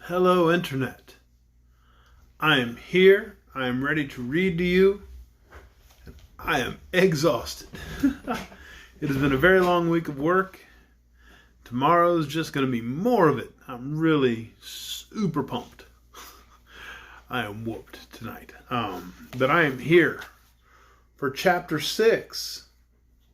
Hello, Internet. I am here. I am ready to read to you. I am exhausted. It has been a very long week of work. Tomorrow's just going to be more of it. I'm really super pumped. I am whooped tonight. But I am here for Chapter 6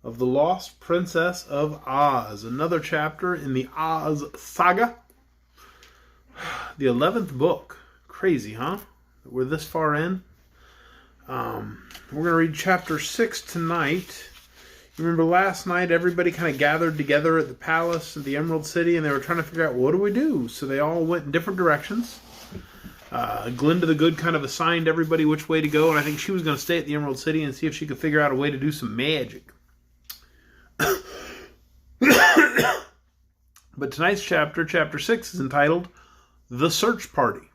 of The Lost Princess of Oz. Another chapter in the Oz saga. The 11th book. Crazy, huh? We're this far in. We're going to read Chapter 6 tonight. You remember last night everybody kind of gathered together at the palace at the Emerald City and they were trying to figure out what do we do? So they all went in different directions. Glinda the Good kind of assigned everybody which way to go, and I think she was going to stay at the Emerald City and see if she could figure out a way to do some magic. But tonight's chapter, Chapter 6, is entitled The Search Party.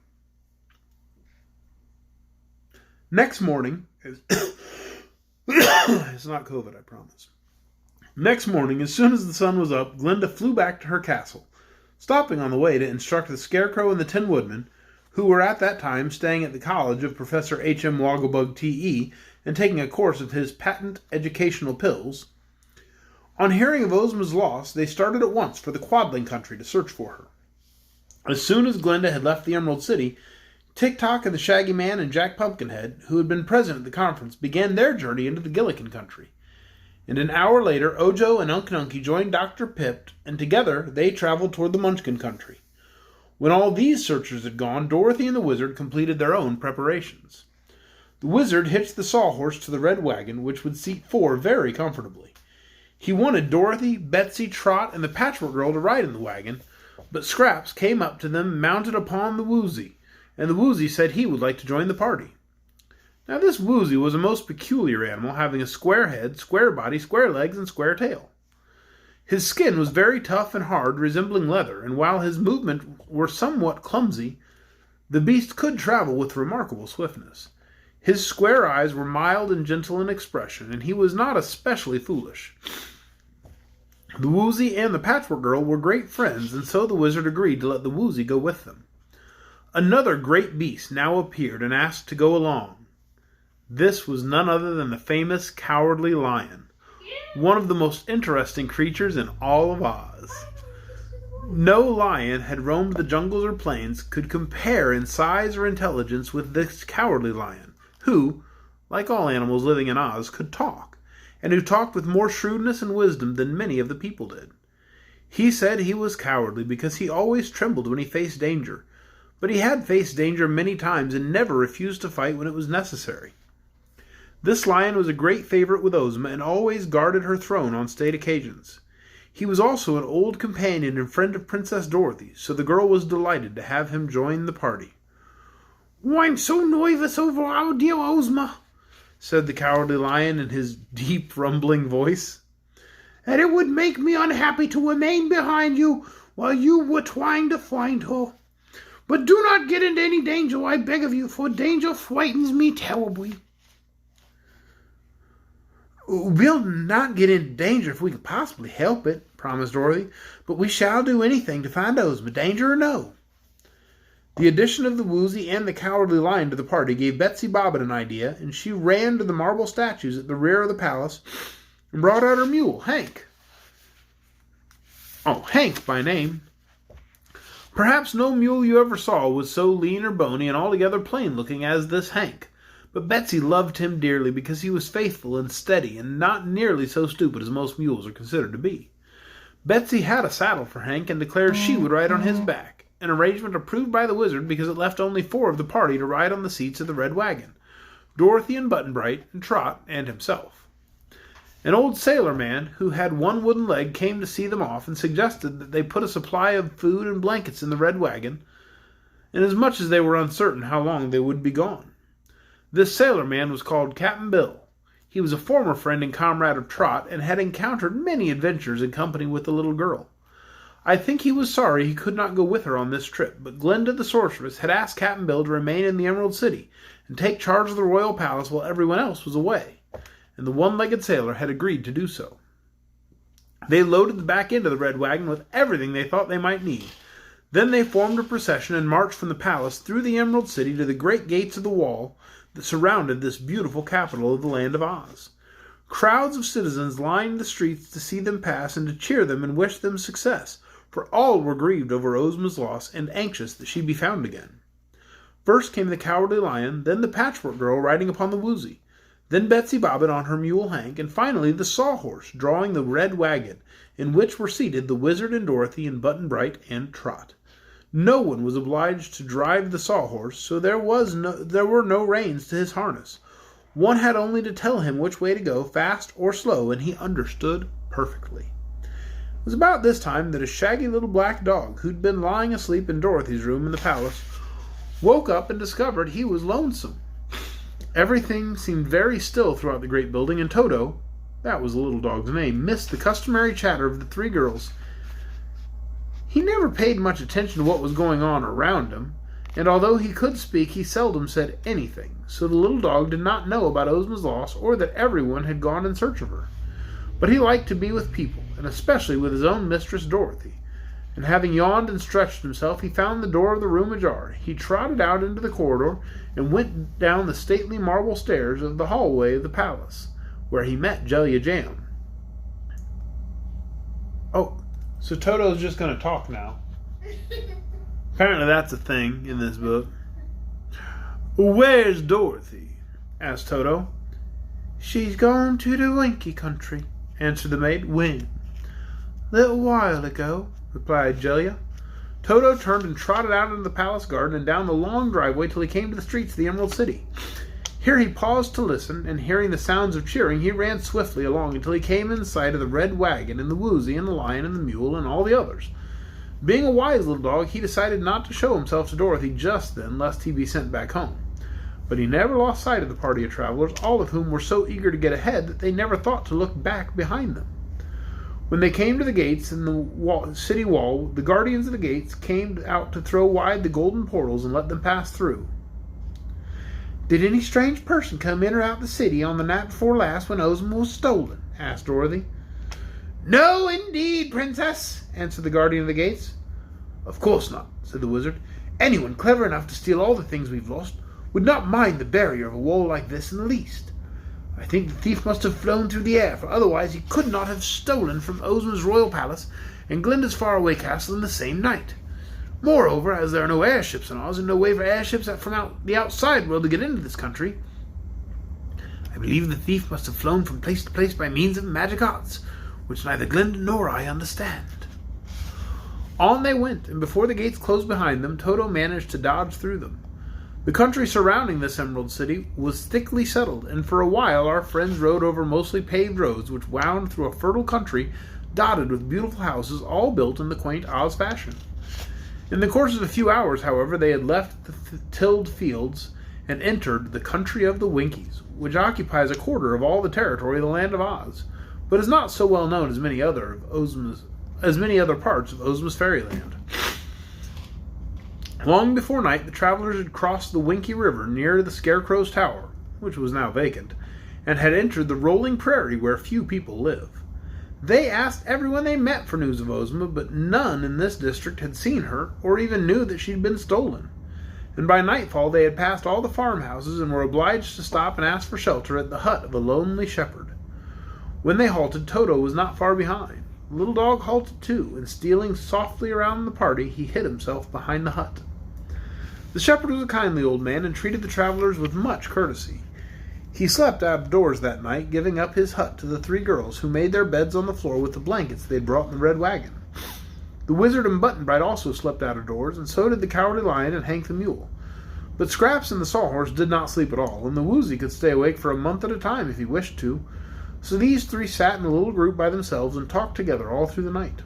Next morning, it's not COVID, I promise. Next morning, as soon as the sun was up, Glinda flew back to her castle, stopping on the way to instruct the Scarecrow and the Tin Woodman, who were at that time staying at the college of Professor H.M. Wogglebug T.E. and taking a course of his patent educational pills. On hearing of Ozma's loss, they started at once for the Quadling country to search for her. As soon as Glinda had left the Emerald City, Tik-Tok and the Shaggy Man and Jack Pumpkinhead, who had been present at the conference, began their journey into the Gillikin country. And an hour later, Ojo and Unc Nunkie joined Dr. Pip, and together they traveled toward the Munchkin country. When all these searchers had gone, Dorothy and the Wizard completed their own preparations. The Wizard hitched the sawhorse to the red wagon, which would seat 4 very comfortably. He wanted Dorothy, Betsy, Trot, and the Patchwork Girl to ride in the wagon, but Scraps came up to them mounted upon the Woozy, and the Woozy said he would like to join the party. Now this Woozy was a most peculiar animal, having a square head, square body, square legs, and square tail. His skin was very tough and hard, resembling leather, and while his movements were somewhat clumsy, the beast could travel with remarkable swiftness. His square eyes were mild and gentle in expression, and he was not especially foolish. The Woozy and the Patchwork Girl were great friends, and so the Wizard agreed to let the Woozy go with them. Another great beast now appeared and asked to go along. This was none other than the famous Cowardly Lion, one of the most interesting creatures in all of Oz. No lion had roamed the jungles or plains could compare in size or intelligence with this Cowardly Lion, who, like all animals living in Oz, could talk, and who talked with more shrewdness and wisdom than many of the people did. He said he was cowardly because he always trembled when he faced danger, but he had faced danger many times and never refused to fight when it was necessary. This lion was a great favorite with Ozma and always guarded her throne on state occasions. He was also an old companion and friend of Princess Dorothy, so the girl was delighted to have him join the party. "Oh, I'm so nervous over our dear Ozma," said the Cowardly Lion in his deep, rumbling voice, "and it would make me unhappy to remain behind you while you were trying to find her. But do not get into any danger, I beg of you, for danger frightens me terribly." "We'll not get into danger if we can possibly help it," promised Dorothy, "but we shall do anything to find Ozma, danger or no." The addition of the Woozy and the Cowardly Lion to the party gave Betsy Bobbin an idea, and she ran to the marble statues at the rear of the palace and brought out her mule, Hank. Hank by name. Perhaps no mule you ever saw was so lean or bony and altogether plain-looking as this Hank, but Betsy loved him dearly because he was faithful and steady and not nearly so stupid as most mules are considered to be. Betsy had a saddle for Hank and declared she would ride on his back, an arrangement approved by the Wizard because it left only 4 of the party to ride on the seats of the red wagon, Dorothy and Button-Bright and Trot and himself. An old sailor man who had one wooden leg came to see them off and suggested that they put a supply of food and blankets in the red wagon, inasmuch as they were uncertain how long they would be gone. This sailor man was called Cap'n Bill. He was a former friend and comrade of Trot and had encountered many adventures in company with the little girl. I think he was sorry he could not go with her on this trip, but Glinda the Sorceress had asked Cap'n Bill to remain in the Emerald City and take charge of the royal palace while everyone else was away, and the one-legged sailor had agreed to do so. They loaded the back end of the red wagon with everything they thought they might need. Then they formed a procession and marched from the palace through the Emerald City to the great gates of the wall that surrounded this beautiful capital of the land of Oz. Crowds of citizens lined the streets to see them pass and to cheer them and wish them success, for all were grieved over Ozma's loss and anxious that she be found again. First came the Cowardly Lion, then the Patchwork Girl riding upon the Woozy, then Betsy Bobbin on her mule Hank, and finally the Sawhorse drawing the red wagon, in which were seated the Wizard and Dorothy and Button-Bright and Trot. No one was obliged to drive the Sawhorse, so there were no reins to his harness. One had only to tell him which way to go, fast or slow, and he understood perfectly. It was about this time that a shaggy little black dog, who'd been lying asleep in Dorothy's room in the palace, woke up and discovered he was lonesome. Everything seemed very still throughout the great building, and Toto, that was the little dog's name, missed the customary chatter of the three girls. He never paid much attention to what was going on around him, and although he could speak, he seldom said anything, so the little dog did not know about Ozma's loss or that everyone had gone in search of her. But he liked to be with people, and especially with his own mistress Dorothy, and having yawned and stretched himself, he found the door of the room ajar. He trotted out into the corridor and went down the stately marble stairs of the hallway of the palace, where he met Jellia Jam. Oh, so Toto's just going to talk now. Apparently that's a thing in this book. "Where's Dorothy?" asked Toto. "She's gone to the Winky Country," answered the maid. "When?" "Little while ago," replied Jellia. Toto turned and trotted out into the palace garden and down the long driveway till he came to the streets of the Emerald City. Here he paused to listen, and hearing the sounds of cheering, he ran swiftly along until he came in sight of the red wagon and the Woozy and the Lion and the Mule and all the others. Being a wise little dog, he decided not to show himself to Dorothy just then, lest he be sent back home. But he never lost sight of the party of travelers, all of whom were so eager to get ahead that they never thought to look back behind them. When they came to the gates in the city wall, the guardians of the gates came out to throw wide the golden portals and let them pass through. "Did any strange person come in or out the city on the night before last when Ozma was stolen?" asked Dorothy. "No, indeed, Princess," answered the guardian of the gates. "Of course not," said the wizard. "Anyone clever enough to steal all the things we've lost would not mind the barrier of a wall like this in the least. I think the thief must have flown through the air, for otherwise he could not have stolen from Ozma's royal palace and Glinda's faraway castle in the same night. Moreover, as there are no airships in Oz and no way for airships from the outside world to get into this country, I believe the thief must have flown from place to place by means of magic arts, which neither Glinda nor I understand." On they went, and before the gates closed behind them, Toto managed to dodge through them. The country surrounding this Emerald City was thickly settled, and for a while our friends rode over mostly paved roads which wound through a fertile country dotted with beautiful houses, all built in the quaint Oz fashion. In the course of a few hours, however, they had left the tilled fields and entered the country of the Winkies, which occupies a quarter of all the territory of the land of Oz, but is not so well known as many other parts of Ozma's fairyland. Long before night, the travelers had crossed the Winky River near the Scarecrow's Tower, which was now vacant, and had entered the rolling prairie where few people live. They asked everyone they met for news of Ozma, but none in this district had seen her or even knew that she'd been stolen. And by nightfall they had passed all the farmhouses and were obliged to stop and ask for shelter at the hut of a lonely shepherd. When they halted, Toto was not far behind. The little dog halted too, and stealing softly around the party, he hid himself behind the hut. The shepherd was a kindly old man and treated the travelers with much courtesy. He slept out of doors that night, giving up his hut to the three girls, who made their beds on the floor with the blankets they had brought in the red wagon. The wizard and Button-Bright also slept out of doors, and so did the Cowardly Lion and Hank the Mule. But Scraps and the Sawhorse did not sleep at all, and the Woozy could stay awake for a month at a time if he wished to. So these three sat in a little group by themselves and talked together all through the night.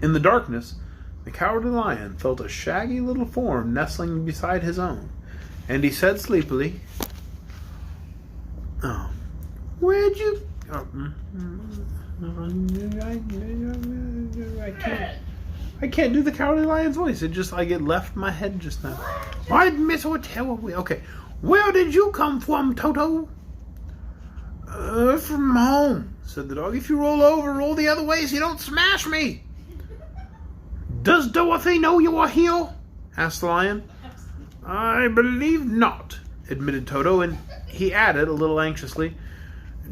In the darkness, the Cowardly Lion felt a shaggy little form nestling beside his own, and he said sleepily, "Oh, where'd you... I can't do the Cowardly Lion's voice. It left my head just now. Why, Miss Hotel? Okay, where did you come from, Toto?" From home," said the dog. "If you roll over, roll the other way so you don't smash me." Does Dorothy know you are here? Asked the lion. I believe not, admitted Toto, and he added a little anxiously,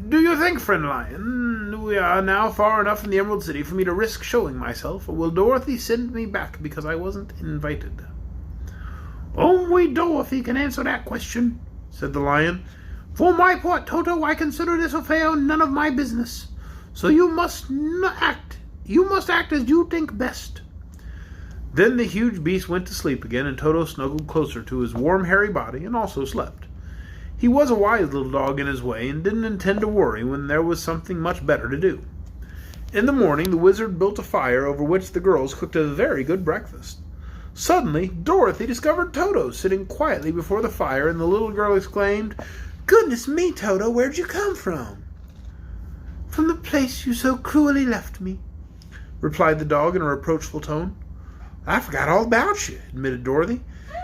Do you think, friend lion, we are now far enough in the Emerald City for me to risk showing myself, or will Dorothy send me back because I wasn't invited? Only Dorothy can answer that question, said the lion. For my part, Toto, I consider this affair none of my business. So you must act as you think best. Then the huge beast went to sleep again, and Toto snuggled closer to his warm, hairy body and also slept. He was a wise little dog in his way and didn't intend to worry when there was something much better to do. In the morning, the wizard built a fire over which the girls cooked a very good breakfast. Suddenly, Dorothy discovered Toto sitting quietly before the fire, and the little girl exclaimed, Goodness me, Toto, where'd you come from? From the place you so cruelly left me, replied the dog in a reproachful tone. I forgot all about you, admitted Dorothy.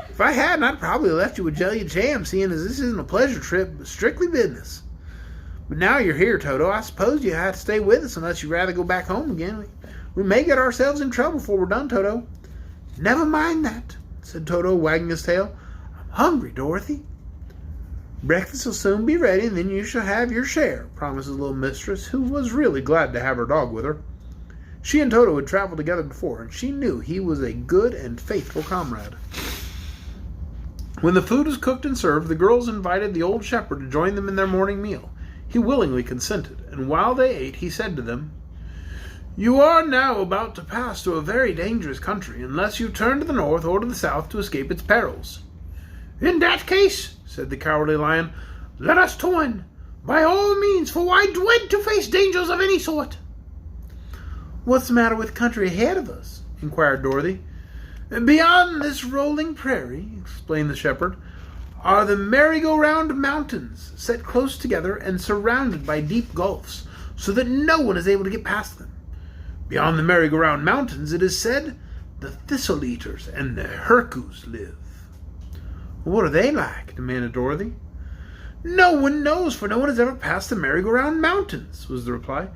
If I hadn't, I'd probably left you with jelly and jam, seeing as this isn't a pleasure trip, but strictly business. But now you're here, Toto, I suppose you have to stay with us unless you'd rather go back home again. We may get ourselves in trouble before we're done, Toto. Never mind that, said Toto, wagging his tail. I'm hungry, Dorothy. Breakfast will soon be ready, and then you shall have your share, promised his little mistress, who was really glad to have her dog with her. She and Toto had traveled together before, and she knew he was a good and faithful comrade. When the food was cooked and served, the girls invited the old shepherd to join them in their morning meal. He willingly consented, and while they ate, he said to them, You are now about to pass through a very dangerous country, unless you turn to the north or to the south to escape its perils. In that case, said the cowardly lion, let us turn, by all means, for I dread to face dangers of any sort. What's the matter with the country ahead of us? Inquired Dorothy. Beyond this rolling prairie, explained the shepherd, are the merry-go-round mountains, set close together and surrounded by deep gulfs, so that no one is able to get past them. Beyond the merry-go-round mountains, it is said, the thistle-eaters and the herkus live. What are they like? Demanded Dorothy. No one knows, for no one has ever passed the merry-go-round mountains, was the reply.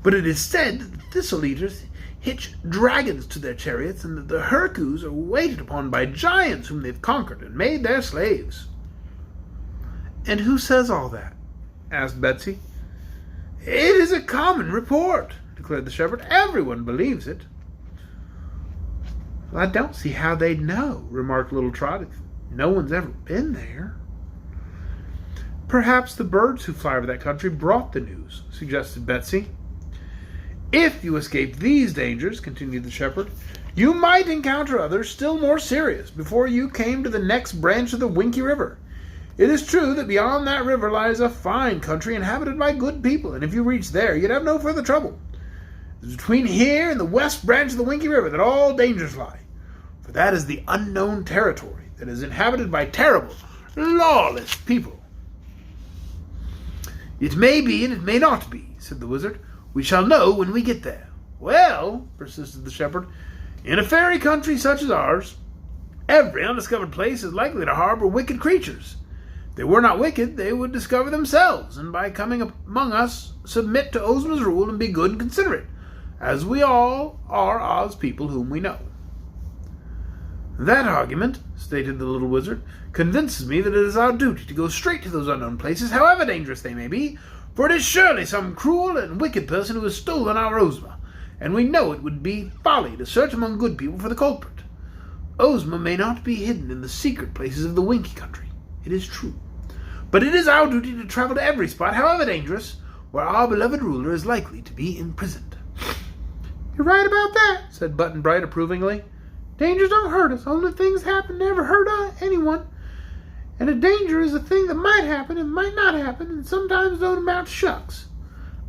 But it is said that the thistle-eaters hitch dragons to their chariots, and that the herkus are waited upon by giants whom they've conquered and made their slaves. And who says all that? Asked Betsy. It is a common report, declared the shepherd. Everyone believes it. Well, I don't see how they'd know, remarked little Trot, if no one's ever been there. Perhaps the birds who fly over that country brought the news, suggested Betsy. If you escape these dangers, continued the shepherd, you might encounter others still more serious before you came to the next branch of the Winky River. It is true that beyond that river lies a fine country inhabited by good people, and if you reached there, you'd have no further trouble. It is between here and the west branch of the Winky River that all dangers lie, for that is the unknown territory that is inhabited by terrible, lawless people. It may be and it may not be, said the wizard. We shall know when we get there. Well, persisted the shepherd, in a fairy country such as ours, every undiscovered place is likely to harbor wicked creatures. If they were not wicked, they would discover themselves, and by coming among us, submit to Ozma's rule and be good and considerate, as we all are Oz people whom we know. That argument, stated the little wizard, convinces me that it is our duty to go straight to those unknown places, however dangerous they may be, for it is surely some cruel and wicked person who has stolen our Ozma, and we know it would be folly to search among good people for the culprit. Ozma may not be hidden in the secret places of the Winky country, it is true, but it is our duty to travel to every spot, however dangerous, where our beloved ruler is likely to be imprisoned. You're right about that, said Button-Bright approvingly. Dangers don't hurt us, only things happen never hurt anyone. And a danger is a thing that might happen and might not happen, and sometimes don't amount to shucks.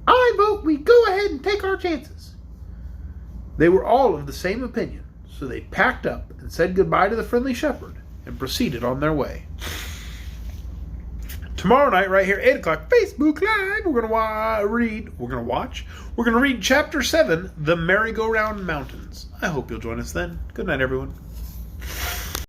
I vote we go ahead and take our chances. They were all of the same opinion, so they packed up and said goodbye to the friendly shepherd and proceeded on their way. Tomorrow night, right here, 8 o'clock, Facebook Live, we're going to read Chapter 7, The Merry-Go-Round Mountains. I hope you'll join us then. Good night, everyone.